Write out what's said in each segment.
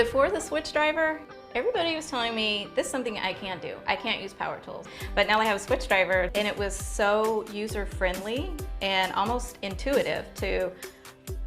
Before the Switchdriver, everybody was telling me this is something I can't do. I can't use power tools. But now I have a Switchdriver and it was so user-friendly and almost intuitive to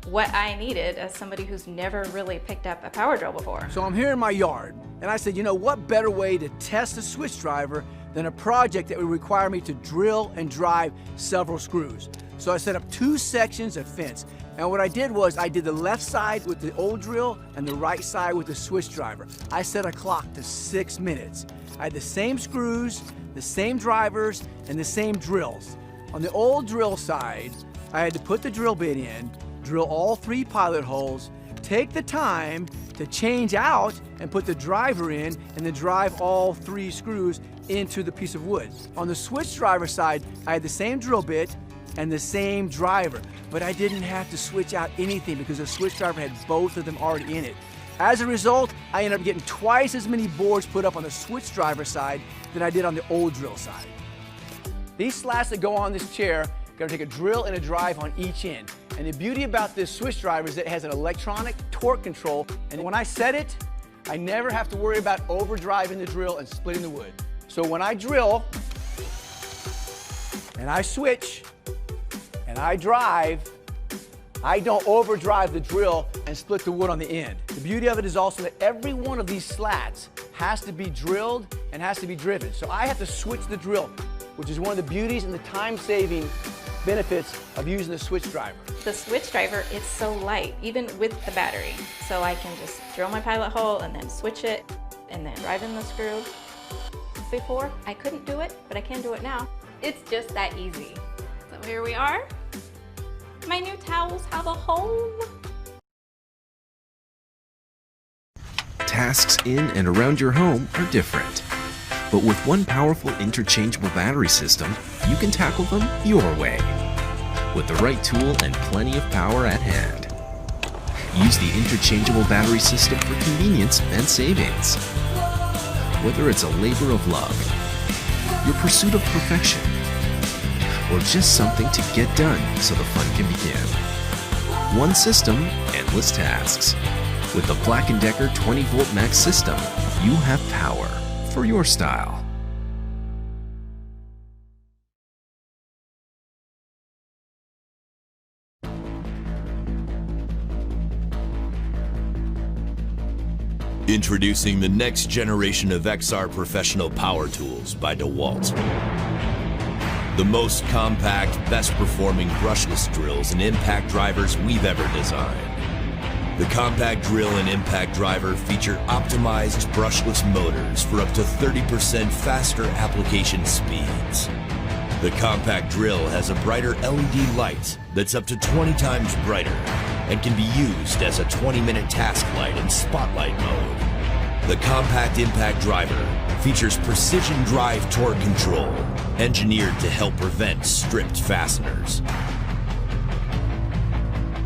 what I needed as somebody who's never really picked up a power drill before. So I'm here in my yard and I said, you know, what better way to test a Switchdriver than a project that would require me to drill and drive several screws. So I set up 2 sections of fence. And what I did was I did the left side with the old drill and the right side with the Switchdriver. I set a clock to 6 minutes. I had the same screws, the same drivers, and the same drills. On the old drill side, I had to put the drill bit in, drill all 3 pilot holes, take the time to change out and put the driver in, and then drive all 3 screws into the piece of wood. On the Switchdriver side, I had the same drill bit and the same driver, but I didn't have to switch out anything because the Switchdriver had both of them already in it. As a result, I ended up getting twice as many boards put up on the Switchdriver side than I did on the old drill side. These slats that go on this chair are going to take a drill and a drive on each end. And the beauty about this Switchdriver is that it has an electronic torque control, and when I set it, I never have to worry about overdriving the drill and splitting the wood. So when I drill, and I switch, and I drive, I don't overdrive the drill and split the wood on the end. The beauty of it is also that every one of these slats has to be drilled and has to be driven. So I have to switch the drill, which is one of the beauties and the time-saving benefits of using the Switchdriver. The Switchdriver, it's so light, even with the battery. So I can just drill my pilot hole and then switch it and then drive in the screw. Before, I couldn't do it, but I can do it now. It's just that easy. So here we are. My new towels have a home. Tasks in and around your home are different. But with one powerful interchangeable battery system, you can tackle them your way. With the right tool and plenty of power at hand. Use the interchangeable battery system for convenience and savings. Whether it's a labor of love, your pursuit of perfection, or just something to get done so the fun can begin. One system, endless tasks. With the BLACK+DECKER 20V Max system, you have power for your style. Introducing the next generation of XR professional power tools by DEWALT. The most compact, best performing brushless drills and impact drivers we've ever designed. The compact drill and impact driver feature optimized brushless motors for up to 30% faster application speeds. The compact drill has a brighter LED light that's up to 20 times brighter and can be used as a 20-minute task light in spotlight mode. The compact impact driver features precision drive torque control, engineered to help prevent stripped fasteners.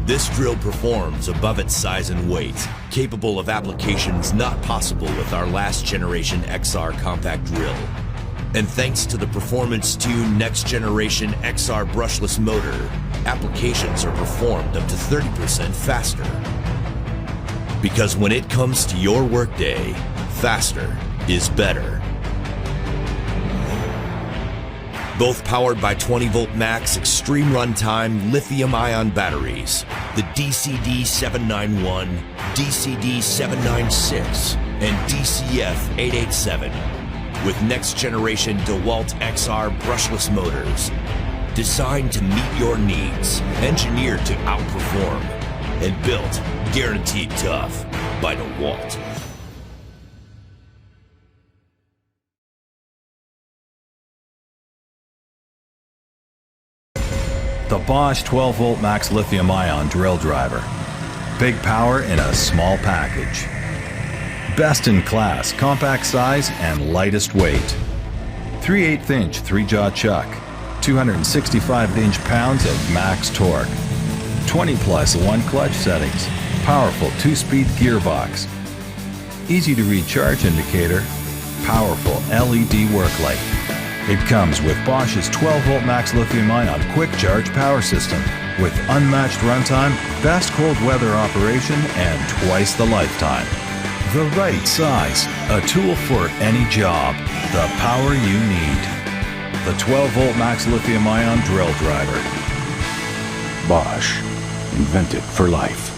This drill performs above its size and weight, capable of applications not possible with our last generation XR compact drill. And thanks to the Performance Tune next generation XR brushless motor, applications are performed up to 30% faster. Because when it comes to your workday, faster is better. Both powered by 20V Max Extreme Runtime Lithium-Ion batteries, the DCD791, DCD796, and DCF887, with next-generation DEWALT XR brushless motors, designed to meet your needs, engineered to outperform, and built guaranteed tough by DEWALT. The Bosch 12V Max Lithium-Ion drill driver. Big power in a small package. Best in class, compact size and lightest weight. 3/8 inch 3-jaw chuck. 265 inch-pounds of max torque. 20 plus 1 clutch settings. Powerful 2-speed gearbox. Easy to read charge indicator. Powerful LED work light. It comes with Bosch's 12V Max Lithium-Ion quick charge power system with unmatched runtime, best cold weather operation, and twice the lifetime. The right size, a tool for any job, the power you need. The 12-volt max lithium-ion drill driver. Bosch, invented for life.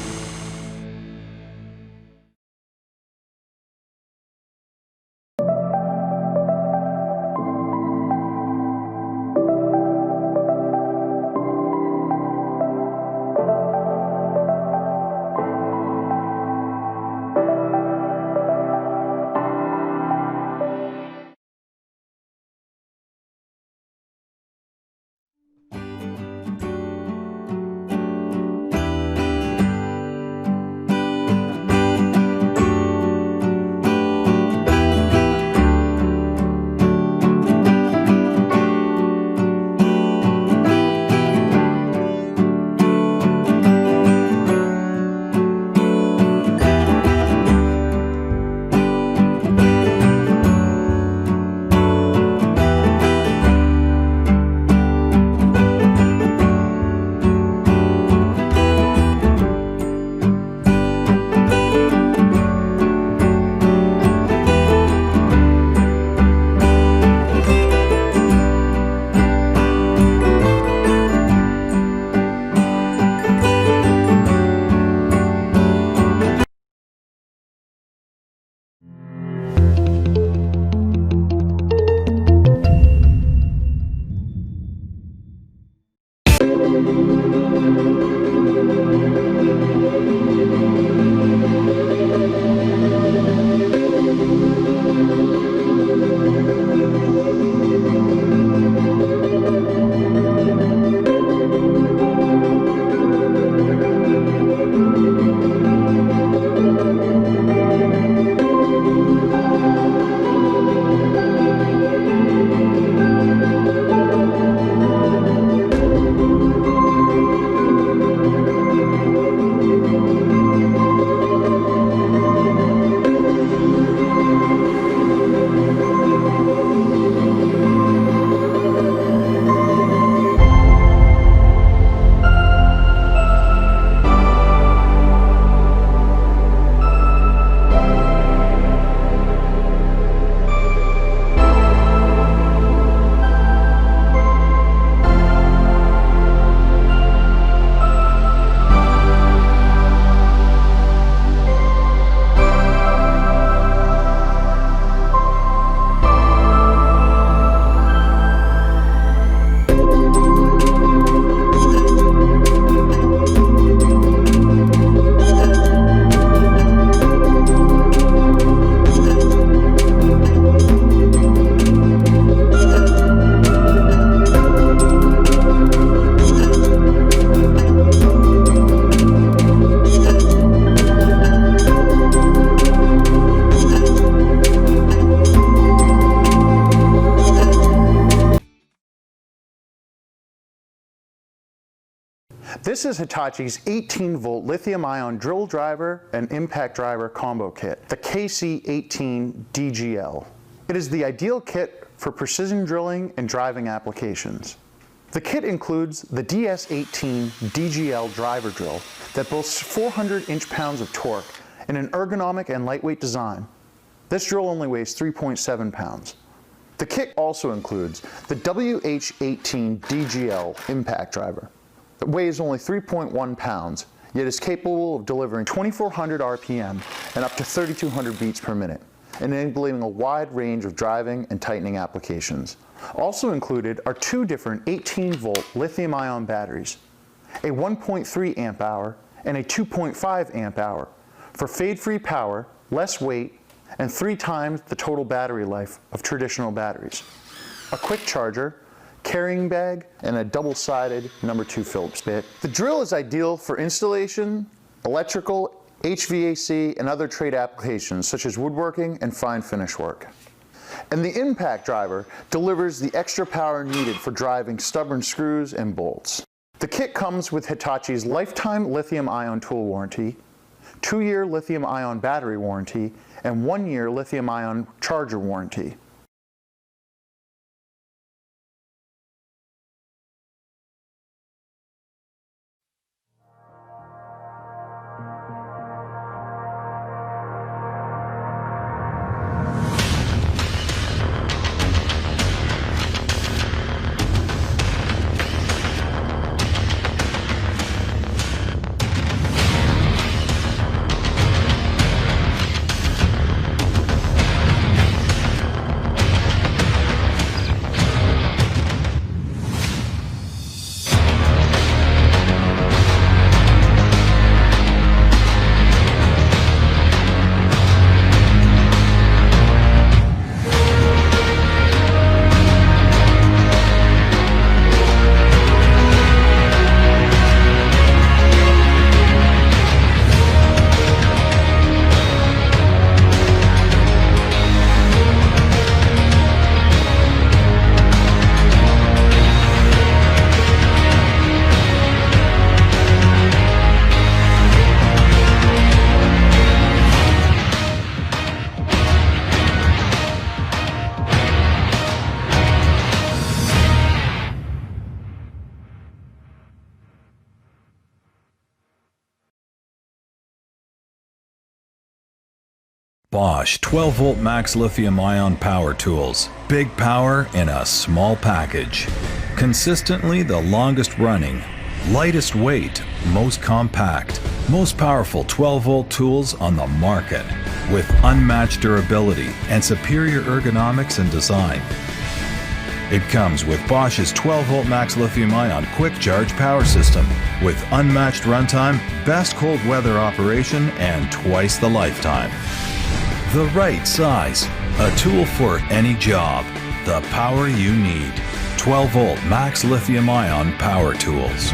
This is Hitachi's 18-volt lithium-ion drill driver and impact driver combo kit, the KC18DGL. It is the ideal kit for precision drilling and driving applications. The kit includes the DS18DGL driver drill that boasts 400 inch-pounds of torque in an ergonomic and lightweight design. This drill only weighs 3.7 pounds. The kit also includes the WH18DGL impact driver that weighs only 3.1 pounds, yet is capable of delivering 2400 RPM and up to 3200 beats per minute, enabling a wide range of driving and tightening applications. Also included are two different 18-volt lithium-ion batteries, a 1.3 amp hour and a 2.5 amp hour for fade-free power, less weight, and 3 times the total battery life of traditional batteries. A quick charger, carrying bag, and a double-sided number 2 Phillips bit. The drill is ideal for installation, electrical, HVAC, and other trade applications such as woodworking and fine finish work. And the impact driver delivers the extra power needed for driving stubborn screws and bolts. The kit comes with Hitachi's lifetime lithium-ion tool warranty, 2-year lithium-ion battery warranty, and 1-year lithium-ion charger warranty. Bosch 12-volt max lithium-ion power tools. Big power in a small package. Consistently the longest running, lightest weight, most compact, most powerful 12-volt tools on the market, with unmatched durability and superior ergonomics and design. It comes with Bosch's 12-volt max lithium-ion quick charge power system with unmatched runtime, best cold weather operation, and twice the lifetime. The right size, a tool for any job, the power you need. 12-volt max lithium-ion power tools.